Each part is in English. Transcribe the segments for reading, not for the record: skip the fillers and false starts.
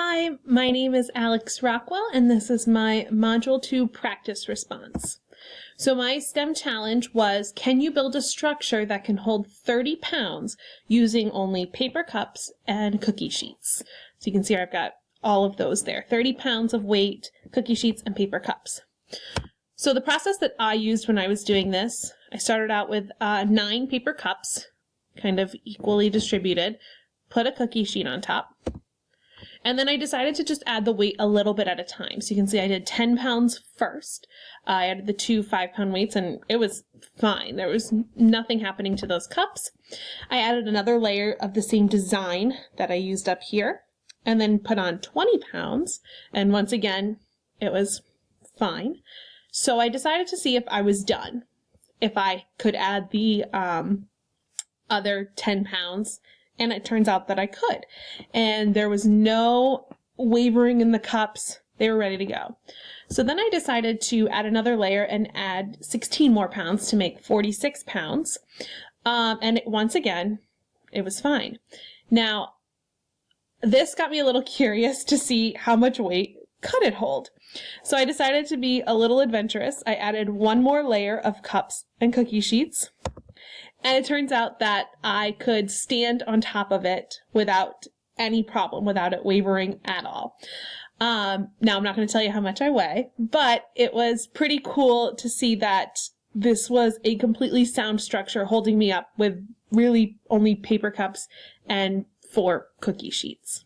Hi, my name is Alex Rockwell, and this is my Module 2 practice response. So my STEM challenge was, can you build a structure that can hold 30 pounds using only paper cups and cookie sheets? So you can see I've got all of those there, 30 pounds of weight, cookie sheets, and paper cups. So the process that I used when I was doing this, I started out with 9 paper cups, kind of equally distributed, put a cookie sheet on top. And then I decided to just add the weight a little bit at a time. So you can see I did 10 pounds first. I added the 2 5-pound weights and it was fine. There was nothing happening to those cups. I added another layer of the same design that I used up here and then put on 20 pounds. And once again, it was fine. So I decided to see if I was done, if I could add the other 10 pounds. And it turns out that I could. And there was no wavering in the cups. They were ready to go. So then I decided to add another layer and add 16 more pounds to make 46 pounds. Once again, it was fine. Now, this got me a little curious to see how much weight could it hold. So I decided to be a little adventurous. I added one more layer of cups and cookie sheets. And it turns out that I could stand on top of it without any problem, without it wavering at all. Now, I'm not going to tell you how much I weigh, but it was pretty cool to see that this was a completely sound structure holding me up with really only paper cups and 4 cookie sheets.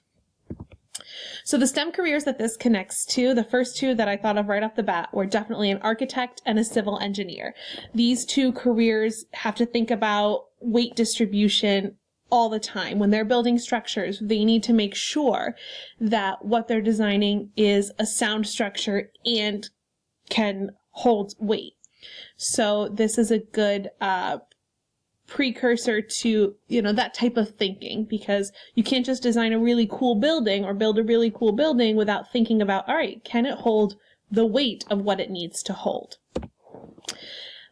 So the STEM careers that this connects to, the first 2 that I thought of right off the bat were definitely an architect and a civil engineer. These 2 careers have to think about weight distribution all the time. When they're building structures, they need to make sure that what they're designing is a sound structure and can hold weight. So this is a good precursor to, that type of thinking, because you can't just design a really cool building or build a really cool building without thinking about, all right, can it hold the weight of what it needs to hold?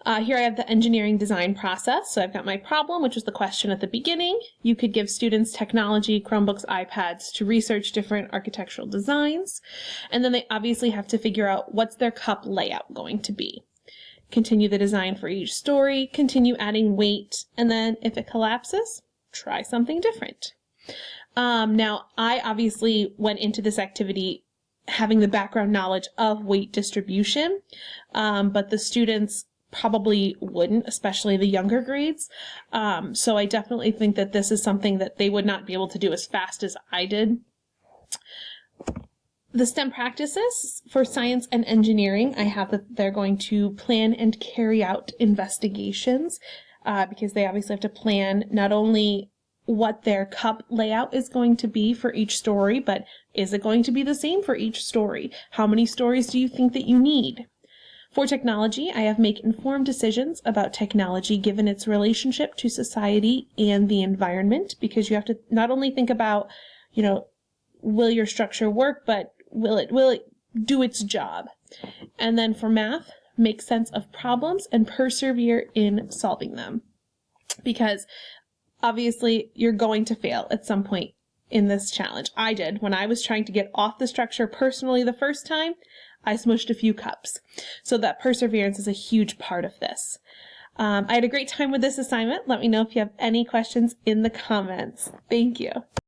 Here I have the engineering design process. So I've got my problem, which was the question at the beginning. You could give students technology, Chromebooks, iPads to research different architectural designs. And then they obviously have to figure out what's their cup layout going to be. Continue the design for each story, continue adding weight, and then if it collapses, try something different. Now, I obviously went into this activity having the background knowledge of weight distribution, but the students probably wouldn't, especially the younger grades. So I definitely think that this is something that they would not be able to do as fast as I did. The STEM practices for science and engineering, I have that they're going to plan and carry out investigations because they obviously have to plan not only what their cup layout is going to be for each story, but is it going to be the same for each story? How many stories do you think that you need? For technology, I have make informed decisions about technology given its relationship to society and the environment, because you have to not only think about, will your structure work, but will it do its job? And then for math, make sense of problems and persevere in solving them. Because obviously you're going to fail at some point in this challenge. I did. When I was trying to get off the structure personally the first time, I smushed a few cups. So that perseverance is a huge part of this. I had a great time with this assignment. Let me know if you have any questions in the comments. Thank you.